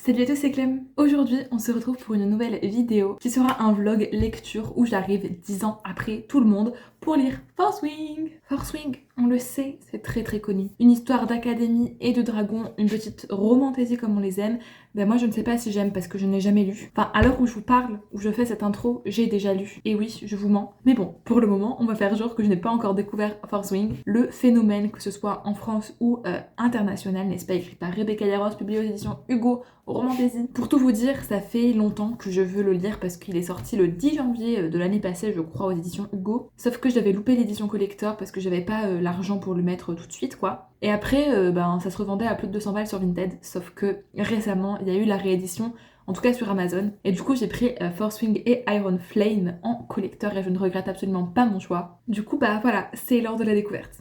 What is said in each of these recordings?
Salut à tous, c'est Clem. Aujourd'hui, on se retrouve pour une nouvelle vidéo qui sera un vlog lecture où j'arrive 10 ans après tout le monde pour lire Force Wing. Force Wing, on le sait, c'est très connu. Une histoire d'académie et de dragons, une petite romantaisie comme on les aime. Ben moi je ne sais pas si j'aime parce que je n'ai jamais lu. Enfin, à l'heure où je vous parle, où je fais cette intro, j'ai déjà lu. Et oui, je vous mens. Mais bon, pour le moment, on va faire genre que je n'ai pas encore découvert Force Wing. Le phénomène, que ce soit en France ou international, n'est-ce pas, écrit par Rebecca Yarros, publié aux éditions Hugo, Romantaisie. Pour tout vous dire, ça fait longtemps que je veux le lire parce qu'il est sorti le 10 janvier de l'année passée, je crois, aux éditions Hugo. Sauf que j'avais loupé l'édition collector parce que j'avais pas l'argent pour le mettre tout de suite, quoi. Et après, ça se revendait à plus de 200 balles sur Vinted. Sauf que récemment, il y a eu la réédition, en tout cas sur Amazon. Et du coup, j'ai pris Force Wing et Iron Flame en collector et je ne regrette absolument pas mon choix. Du coup, bah voilà, c'est l'heure de la découverte.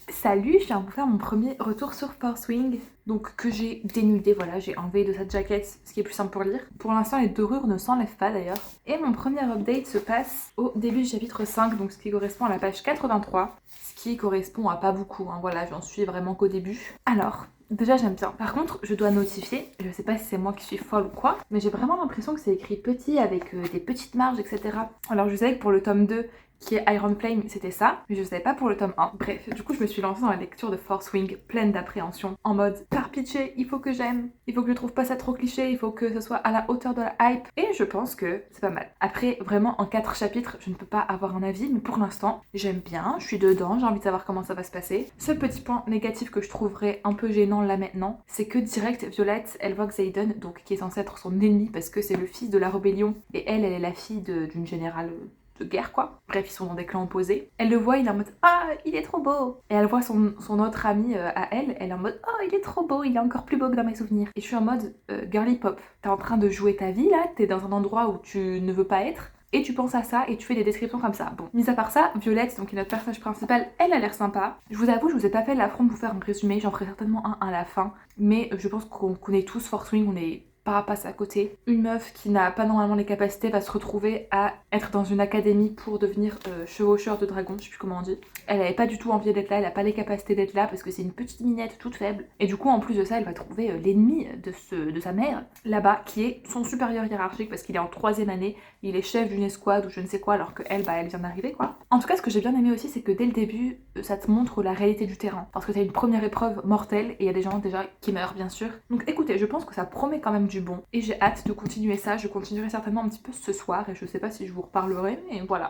Salut, je viens vous faire mon premier retour sur Force Wing, donc que j'ai dénudé, voilà, j'ai enlevé de cette jaquette, ce qui est plus simple pour lire. Pour l'instant, les dorures ne s'enlèvent pas d'ailleurs. Et mon premier update se passe au début du chapitre 5, donc ce qui correspond à la page 83, ce qui correspond à pas beaucoup, hein, voilà, j'en suis vraiment qu'au début. Alors, déjà j'aime bien. Par contre, je dois notifier, je sais pas si c'est moi qui suis folle ou quoi, mais j'ai vraiment l'impression que c'est écrit petit avec des petites marges, etc. Alors je sais que pour le tome 2, qui est Iron Flame, c'était ça, mais je savais pas pour le tome 1. Bref, du coup je me suis lancée dans la lecture de Force Wing, pleine d'appréhension, en mode par pitié, il faut que j'aime, il faut que je trouve pas ça trop cliché, il faut que ce soit à la hauteur de la hype, et je pense que c'est pas mal. Après, vraiment en 4 chapitres, je ne peux pas avoir un avis, mais pour l'instant, j'aime bien, je suis dedans, j'ai envie de savoir comment ça va se passer. Seul petit point négatif que je trouverais un peu gênant là maintenant, c'est que direct, Violette, elle voit Xaden, donc qui est censé être son ennemi parce que c'est le fils de la rébellion, et elle est la fille d'une générale de guerre, quoi. Bref, ils sont dans des clans opposés. Elle le voit, il est en mode « Ah, il est trop beau !» Et elle voit son autre ami à elle est en mode « Oh, il est trop beau, il est encore plus beau que dans mes souvenirs. » Et je suis en mode girly pop, t'es en train de jouer ta vie, là, t'es dans un endroit où tu ne veux pas être, et tu penses à ça, et tu fais des descriptions comme ça. Bon, mis à part ça, Violette, donc qui est notre personnage principal, elle a l'air sympa. Je vous avoue, je vous ai pas fait l'affront de vous faire un résumé, j'en ferai certainement un à la fin, mais je pense qu'on connaît tous Force Wing, on est pas passer à côté. Une meuf qui n'a pas normalement les capacités va se retrouver à être dans une académie pour devenir chevaucheur de dragon, je sais plus comment on dit. Elle avait pas du tout envie d'être là, elle a pas les capacités d'être là parce que c'est une petite minette toute faible. Et du coup, en plus de ça, elle va trouver l'ennemi de sa mère là-bas, qui est son supérieur hiérarchique parce qu'il est en 3e année, il est chef d'une escouade ou je ne sais quoi, alors qu'elle, elle vient d'arriver, quoi. En tout cas, ce que j'ai bien aimé aussi, c'est que dès le début, ça te montre la réalité du terrain. Parce que t'as une première épreuve mortelle et il y a des gens déjà qui meurent, bien sûr. Donc écoutez, je pense que ça promet quand même du bon et j'ai hâte de continuer ça. Je continuerai certainement un petit peu ce soir et je sais pas si je vous reparlerai, mais voilà.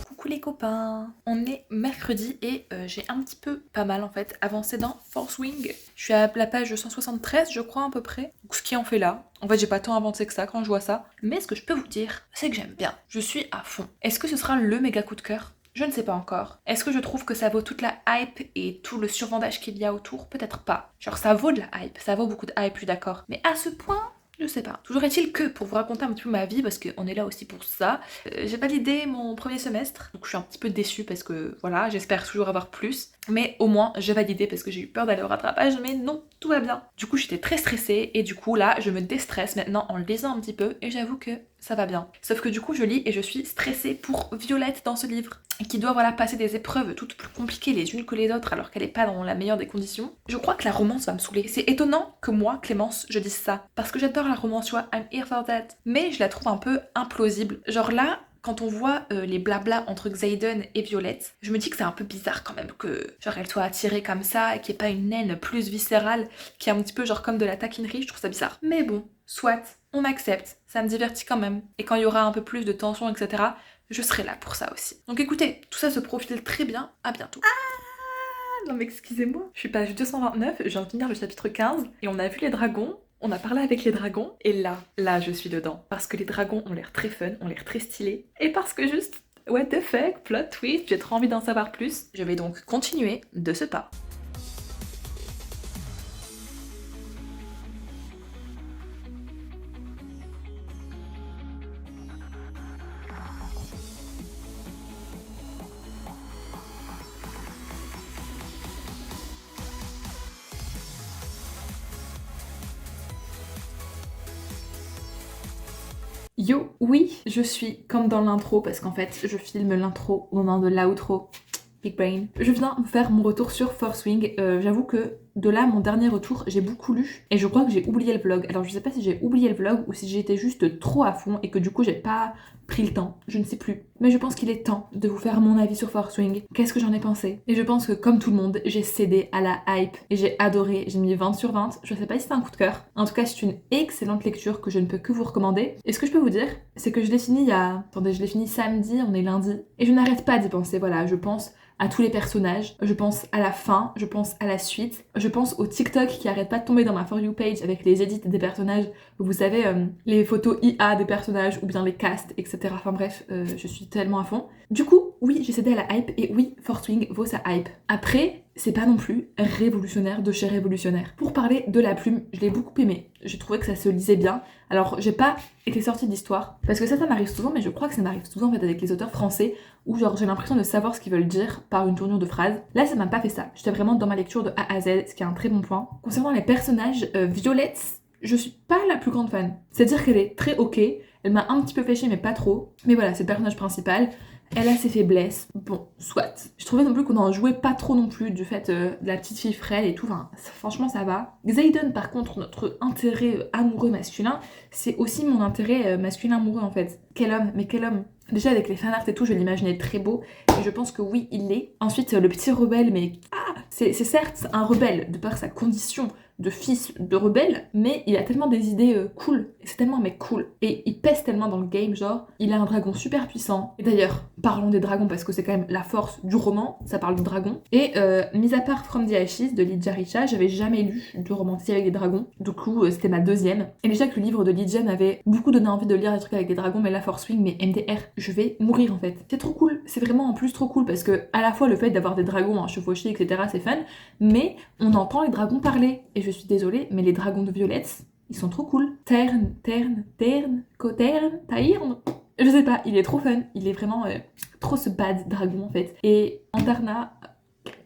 Coucou les copains, on est mercredi et j'ai un petit peu, pas mal en fait, avancé dans Force Wing. Je suis à la page 173 je crois à peu près, donc ce qui en fait là. En fait j'ai pas tant avancé que ça quand je vois ça, mais ce que je peux vous dire, c'est que j'aime bien, je suis à fond. Est-ce que ce sera le méga coup de cœur ? Je ne sais pas encore. Est-ce que je trouve que ça vaut toute la hype et tout le survendage qu'il y a autour ? Peut-être pas. Genre ça vaut de la hype, ça vaut beaucoup de hype, je suis d'accord. Mais à ce point, je sais pas. Toujours est-il que pour vous raconter un petit peu ma vie, parce qu'on est là aussi pour ça, j'ai validé mon premier semestre, donc je suis un petit peu déçue parce que voilà, j'espère toujours avoir plus, mais au moins j'ai validé parce que j'ai eu peur d'aller au rattrapage, mais non, tout va bien. Du coup j'étais très stressée et du coup là je me déstresse maintenant en le lisant un petit peu et j'avoue que ça va bien. Sauf que du coup je lis et je suis stressée pour Violette dans ce livre, qui doit voilà passer des épreuves toutes plus compliquées les unes que les autres alors qu'elle est pas dans la meilleure des conditions. Je crois que la romance va me saouler. C'est étonnant que moi, Clémence, je dise ça, parce que j'adore la romance, tu vois, I'm here for that. Mais je la trouve un peu implausible. Genre là, quand on voit les blablas entre Xaden et Violette, je me dis que c'est un peu bizarre quand même que genre elle soit attirée comme ça et qu'il n'y ait pas une haine plus viscérale qui est un petit peu genre comme de la taquinerie, je trouve ça bizarre. Mais bon, soit, on accepte, ça me divertit quand même. Et quand il y aura un peu plus de tension, etc., je serai là pour ça aussi. Donc écoutez, tout ça se profile très bien, à bientôt. Non mais excusez-moi, je suis page 229, je viens de finir le chapitre 15, et on a vu les dragons, on a parlé avec les dragons, et là je suis dedans. Parce que les dragons ont l'air très fun, ont l'air très stylés, et parce que juste, what the fuck, plot twist, j'ai trop envie d'en savoir plus. Je vais donc continuer de ce pas. Yo, oui, je suis comme dans l'intro parce qu'en fait, je filme l'intro au moment de l'outro. Big brain. Je viens faire mon retour sur Force Wing. J'avoue que de là, mon dernier retour, j'ai beaucoup lu et je crois que j'ai oublié le vlog. Alors je sais pas si j'ai oublié le vlog ou si j'étais juste trop à fond et que du coup j'ai pas pris le temps. Je ne sais plus. Mais je pense qu'il est temps de vous faire mon avis sur Force Wing. Qu'est-ce que j'en ai pensé? Et je pense que comme tout le monde, j'ai cédé à la hype et j'ai adoré. J'ai mis 20 sur 20. Je sais pas si c'est un coup de cœur. En tout cas, c'est une excellente lecture que je ne peux que vous recommander. Et ce que je peux vous dire, c'est que je l'ai fini il y a... Attendez, je l'ai fini samedi, on est lundi. Et je n'arrête pas d'y penser. Voilà, je pense à tous les personnages, je pense à la fin, je pense à la suite, je pense au TikTok qui arrête pas de tomber dans ma For You page avec les edits des personnages, vous savez, les photos IA des personnages ou bien les casts, etc. Enfin bref, je suis tellement à fond. Du coup, oui, j'ai cédé à la hype et oui, Force Wing vaut sa hype. Après, c'est pas non plus révolutionnaire de chez révolutionnaire. Pour parler de la plume, je l'ai beaucoup aimé. J'ai trouvé que ça se lisait bien. Alors, j'ai pas été sortie d'histoire, parce que ça m'arrive souvent, mais je crois que ça m'arrive souvent en fait avec les auteurs français, où genre j'ai l'impression de savoir ce qu'ils veulent dire par une tournure de phrase. Là, ça m'a pas fait ça. J'étais vraiment dans ma lecture de A à Z, ce qui est un très bon point. Concernant les personnages, Violette, je suis pas la plus grande fan. C'est-à-dire qu'elle est très ok, elle m'a un petit peu fait chier, mais pas trop. Mais voilà, c'est le personnage principal. Elle a ses faiblesses, bon, soit. Je trouvais non plus qu'on en jouait pas trop non plus du fait de la petite fille frêle et tout, enfin, franchement ça va. Xaden par contre, notre intérêt amoureux masculin, c'est aussi mon intérêt masculin amoureux en fait. Quel homme, mais quel homme. Déjà avec les fanarts et tout, je l'imaginais très beau, et je pense que oui, il l'est. Ensuite, le petit rebelle, mais c'est certes un rebelle de par sa condition de fils de rebelle, mais il a tellement des idées cool, et c'est tellement mais cool, et il pèse tellement dans le game, genre, il a un dragon super puissant, et d'ailleurs, parlons des dragons parce que c'est quand même la force du roman, ça parle de dragons, et mis à part From the Ashes de Lydia Richa, j'avais jamais lu de romancier avec des dragons, du coup c'était ma deuxième, et déjà que le livre de Lydia m'avait beaucoup donné envie de lire des trucs avec des dragons, mais la Force Wing, mais MDR, je vais mourir en fait. C'est trop cool, c'est vraiment en plus trop cool, parce que à la fois le fait d'avoir des dragons en chevauchés, etc. c'est fun, mais on entend les dragons parler, et je suis désolée, mais les dragons de Violette, ils sont trop cool. Terne, Coterne, Taïrne. Je sais pas, il est trop fun. Il est vraiment trop ce bad dragon en fait. Et Andarna,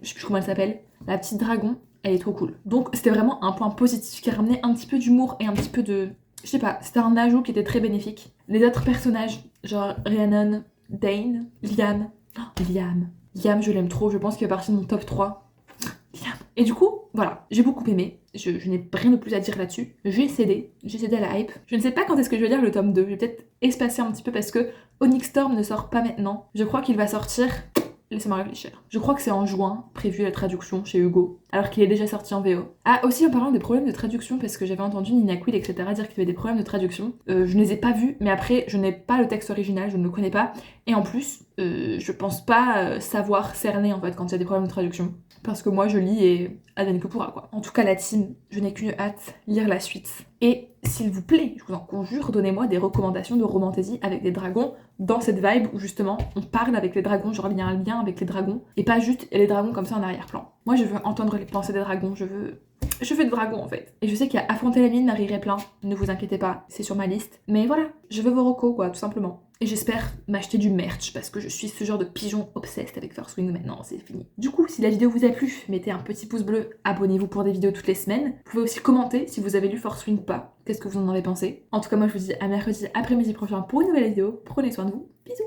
je sais plus comment elle s'appelle, la petite dragon, elle est trop cool. Donc c'était vraiment un point positif qui a ramené un petit peu d'humour et un petit peu de... Je sais pas, c'était un ajout qui était très bénéfique. Les autres personnages, genre Rhiannon, Dane, Liam, Liam, je l'aime trop, je pense qu'il fait partie de mon top 3. Liam. Et du coup, voilà, j'ai beaucoup aimé. Je n'ai rien de plus à dire là-dessus. J'ai cédé à la hype. Je ne sais pas quand est-ce que je vais lire le tome 2. Je vais peut-être espacer un petit peu parce que Onyx Storm ne sort pas maintenant. Je crois qu'il va sortir... Laissez-moi réfléchir. Je crois que c'est en juin, prévu la traduction chez Hugo, alors qu'il est déjà sorti en VO. Ah, aussi en parlant des problèmes de traduction, parce que j'avais entendu Nina Quill, etc. dire qu'il y avait des problèmes de traduction. Je ne les ai pas vus, mais après, je n'ai pas le texte original, je ne le connais pas. Et en plus, je pense pas savoir cerner en fait quand il y a des problèmes de traduction. Parce que moi, je lis et advienne que pourra quoi. En tout cas, la team, je n'ai qu'une hâte, lire la suite. Et s'il vous plaît, je vous en conjure, donnez-moi des recommandations de romantaisie avec des dragons dans cette vibe où justement on parle avec les dragons, genre il y a un lien avec les dragons et pas juste les dragons comme ça en arrière-plan. Moi je veux entendre les pensées des dragons, je veux de dragons en fait. Et je sais qu'il y a Affronter la mine, Marie plein, ne vous inquiétez pas, c'est sur ma liste. Mais voilà, je veux vos recos quoi, tout simplement. Et j'espère m'acheter du merch parce que je suis ce genre de pigeon obsessed avec Force Wing maintenant, c'est fini. Du coup, si la vidéo vous a plu, mettez un petit pouce bleu, abonnez-vous pour des vidéos toutes les semaines. Vous pouvez aussi commenter si vous avez lu Force Wing ou pas. Qu'est-ce que vous en avez pensé? En tout cas, moi je vous dis à mercredi après-midi prochain pour une nouvelle vidéo. Prenez soin de vous. Bisous!